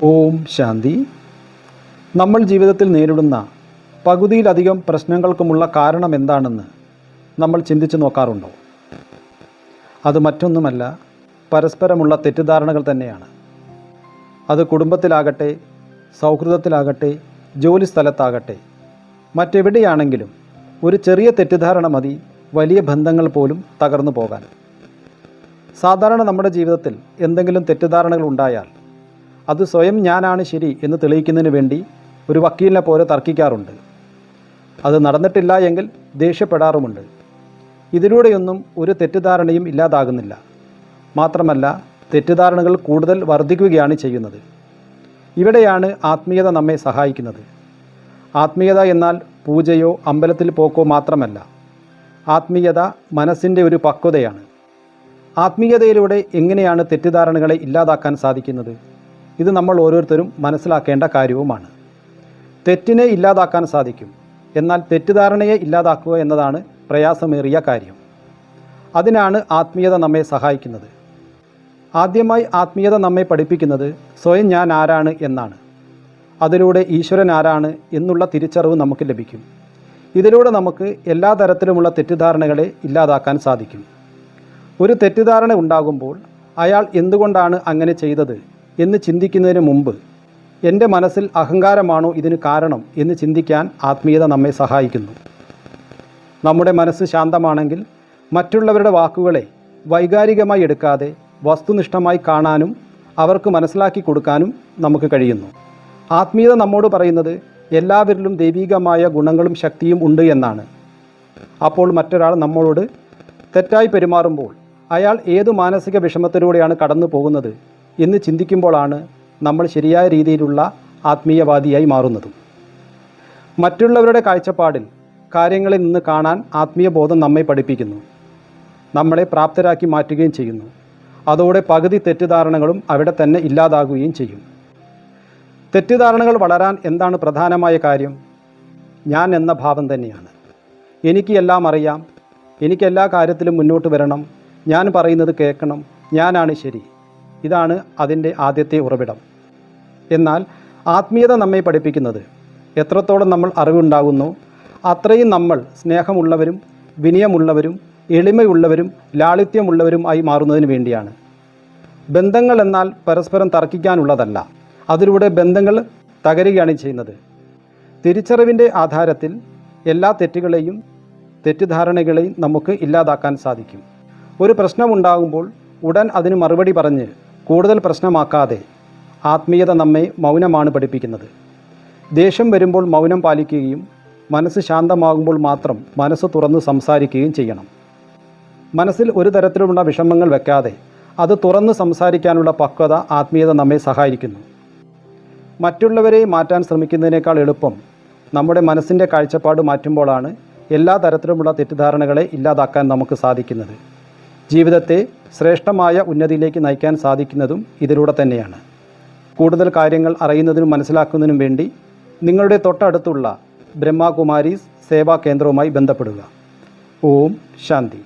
ഓം ശാന്തി. നമ്മൾ ജീവിതത്തിൽ നേരിടുന്ന പകുതിയിലധികം പ്രശ്നങ്ങൾക്കുമുള്ള കാരണം എന്താണെന്ന് നമ്മൾ ചിന്തിച്ചു നോക്കാറുണ്ടോ? അത് മറ്റൊന്നുമല്ല, പരസ്പരമുള്ള തെറ്റിദ്ധാരണകൾ തന്നെയാണ്. അത് കുടുംബത്തിലാകട്ടെ, സൗഹൃദത്തിലാകട്ടെ, ജോലി സ്ഥലത്താകട്ടെ, മറ്റെവിടെയാണെങ്കിലും ഒരു ചെറിയ തെറ്റിദ്ധാരണ മതി വലിയ ബന്ധങ്ങൾ പോലും തകർന്നു പോകാൻ. സാധാരണ നമ്മുടെ ജീവിതത്തിൽ എന്തെങ്കിലും തെറ്റിദ്ധാരണകൾ ഉണ്ടായാൽ അത് സ്വയം ഞാനാണ് ശരി എന്ന് തെളിയിക്കുന്നതിന് വേണ്ടി ഒരു വക്കീലിനെ പോലെ തർക്കിക്കാറുണ്ട്. അത് നടന്നിട്ടില്ല എങ്കിൽ ദേഷ്യപ്പെടാറുമുണ്ട്. ഇതിലൂടെയൊന്നും ഒരു തെറ്റിദ്ധാരണയും ഇല്ലാതാകുന്നില്ല. മാത്രമല്ല, തെറ്റിദ്ധാരണകൾ കൂടുതൽ വർദ്ധിക്കുകയാണ് ചെയ്യുന്നത്. ഇവിടെയാണ് ആത്മീയത നമ്മെ സഹായിക്കുന്നത്. ആത്മീയത എന്നാൽ പൂജയോ അമ്പലത്തിൽ പോക്കോ മാത്രമല്ല. ആത്മീയത മനസ്സിൻ്റെ ഒരു പക്വതയാണ്. ആത്മീയതയിലൂടെ എങ്ങനെയാണ് തെറ്റിദ്ധാരണകളെ ഇല്ലാതാക്കാൻ സാധിക്കുന്നത്? ഇത് നമ്മൾ ഓരോരുത്തരും മനസ്സിലാക്കേണ്ട കാര്യവുമാണ്. തെറ്റിനെ ഇല്ലാതാക്കാൻ സാധിക്കും, എന്നാൽ തെറ്റിദ്ധാരണയെ ഇല്ലാതാക്കുക എന്നതാണ് പ്രയാസമേറിയ കാര്യം. അതിനാണ് ആത്മീയത നമ്മെ സഹായിക്കുന്നത്. ആദ്യമായി ആത്മീയത നമ്മെ പഠിപ്പിക്കുന്നത് സ്വയം ഞാൻ ആരാണ് എന്നാണ്. അതിലൂടെ ഈശ്വരൻ ആരാണ് എന്നുള്ള തിരിച്ചറിവ് നമുക്ക് ലഭിക്കും. ഇതിലൂടെ നമുക്ക് എല്ലാ തരത്തിലുമുള്ള തെറ്റിദ്ധാരണകളെ ഇല്ലാതാക്കാൻ സാധിക്കും. ഒരു തെറ്റിദ്ധാരണ ഉണ്ടാകുമ്പോൾ അയാൾ എന്തുകൊണ്ടാണ് അങ്ങനെ ചെയ്തത് എന്ന് ചിന്തിക്കുന്നതിന് മുമ്പ് എൻ്റെ മനസ്സിൽ അഹങ്കാരമാണോ ഇതിന് കാരണം എന്ന് ചിന്തിക്കാൻ ആത്മീയത നമ്മെ സഹായിക്കുന്നു. നമ്മുടെ മനസ്സ് ശാന്തമാണെങ്കിൽ മറ്റുള്ളവരുടെ വാക്കുകളെ വൈകാരികമായി എടുക്കാതെ വസ്തുനിഷ്ഠമായി കാണാനും അവർക്ക് മനസ്സിലാക്കി കൊടുക്കാനും നമുക്ക് കഴിയുന്നു. ആത്മീയത നമ്മോട് പറയുന്നത് എല്ലാവരിലും ദൈവികമായ ഗുണങ്ങളും ശക്തിയും ഉണ്ട് എന്നാണ്. അപ്പോൾ മറ്റൊരാൾ നമ്മളോട് തെറ്റായി പെരുമാറുമ്പോൾ അയാൾ ഏതു മാനസിക വിഷമത്തിലൂടെയാണ് കടന്നു പോകുന്നത് എന്ന് ചിന്തിക്കുമ്പോഴാണ് നമ്മൾ ശരിയായ രീതിയിലുള്ള ആത്മീയവാദിയായി മാറുന്നതും. മറ്റുള്ളവരുടെ കാഴ്ചപ്പാടിൽ കാര്യങ്ങളിൽ നിന്ന് കാണാൻ ആത്മീയ ബോധം നമ്മെ പഠിപ്പിക്കുന്നു, നമ്മളെ പ്രാപ്തരാക്കി മാറ്റുകയും ചെയ്യുന്നു. അതോടെ പകുതി തെറ്റിദ്ധാരണകളും അവിടെ തന്നെ ഇല്ലാതാകുകയും ചെയ്യും. തെറ്റിദ്ധാരണകൾ വളരാൻ എന്താണ് പ്രധാനമായ കാര്യം? ഞാൻ എന്ന ഭാവം തന്നെയാണ്. എനിക്ക് എല്ലാം അറിയാം, എനിക്കെല്ലാ കാര്യത്തിലും മുന്നോട്ട് വരണം, ഞാൻ പറയുന്നത് കേൾക്കണം, ഞാനാണ് ശരി. ഇതാണ് അതിൻ്റെ ആദ്യത്തെ ഉറവിടം. എന്നാൽ ആത്മീയത നമ്മെ പഠിപ്പിക്കുന്നത് എത്രത്തോളം നമ്മൾ അറിവുണ്ടാകുന്നു അത്രയും നമ്മൾ സ്നേഹമുള്ളവരും വിനയമുള്ളവരും എളിമയുള്ളവരും ലാളിത്യമുള്ളവരും ആയി മാറുന്നതിന് വേണ്ടിയാണ്. ബന്ധങ്ങൾ എന്നാൽ പരസ്പരം തർക്കിക്കാനുള്ളതല്ല. അതിലൂടെ ബന്ധങ്ങൾ തകരുകയാണ് ചെയ്യുന്നത്. തിരിച്ചറിവിൻ്റെ ആധാരത്തിൽ എല്ലാ തെറ്റുകളെയും തെറ്റിദ്ധാരണകളെയും നമുക്ക് ഇല്ലാതാക്കാൻ സാധിക്കും. ഒരു പ്രശ്നമുണ്ടാകുമ്പോൾ ഉടൻ അതിന് മറുപടി പറഞ്ഞ് കൂടുതൽ പ്രശ്നമാക്കാതെ ആത്മീയത നമ്മെ മൗനമാണ് പഠിപ്പിക്കുന്നത്. ദേഷ്യം വരുമ്പോൾ മൗനം പാലിക്കുകയും മനസ്സ് ശാന്തമാകുമ്പോൾ മാത്രം മനസ്സ് തുറന്ന് സംസാരിക്കുകയും ചെയ്യണം. മനസ്സിൽ ഒരു തരത്തിലുമുള്ള വിഷമങ്ങൾ വെക്കാതെ അത് തുറന്ന് സംസാരിക്കാനുള്ള പക്വത ആത്മീയത നമ്മെ സഹായിക്കുന്നു. മറ്റുള്ളവരെ മാറ്റാൻ ശ്രമിക്കുന്നതിനേക്കാൾ എളുപ്പം നമ്മുടെ മനസ്സിൻ്റെ കാഴ്ചപ്പാട് മാറ്റുമ്പോഴാണ് എല്ലാ തരത്തിലുമുള്ള തെറ്റിദ്ധാരണകളെ ഇല്ലാതാക്കാൻ നമുക്ക് സാധിക്കുന്നത്. ജീവിതത്തെ ശ്രേഷ്ഠമായ ഉന്നതിയിലേക്ക് നയിക്കാൻ സാധിക്കുന്നതും ഇതിലൂടെ തന്നെയാണ്. കൂടുതൽ കാര്യങ്ങൾ അറിയുന്നതിനും മനസ്സിലാക്കുന്നതിനും വേണ്ടി നിങ്ങളുടെ തൊട്ടടുത്തുള്ള ബ്രഹ്മകുമാരീസ് സേവാ കേന്ദ്രവുമായി ബന്ധപ്പെടുക. ഓം ശാന്തി.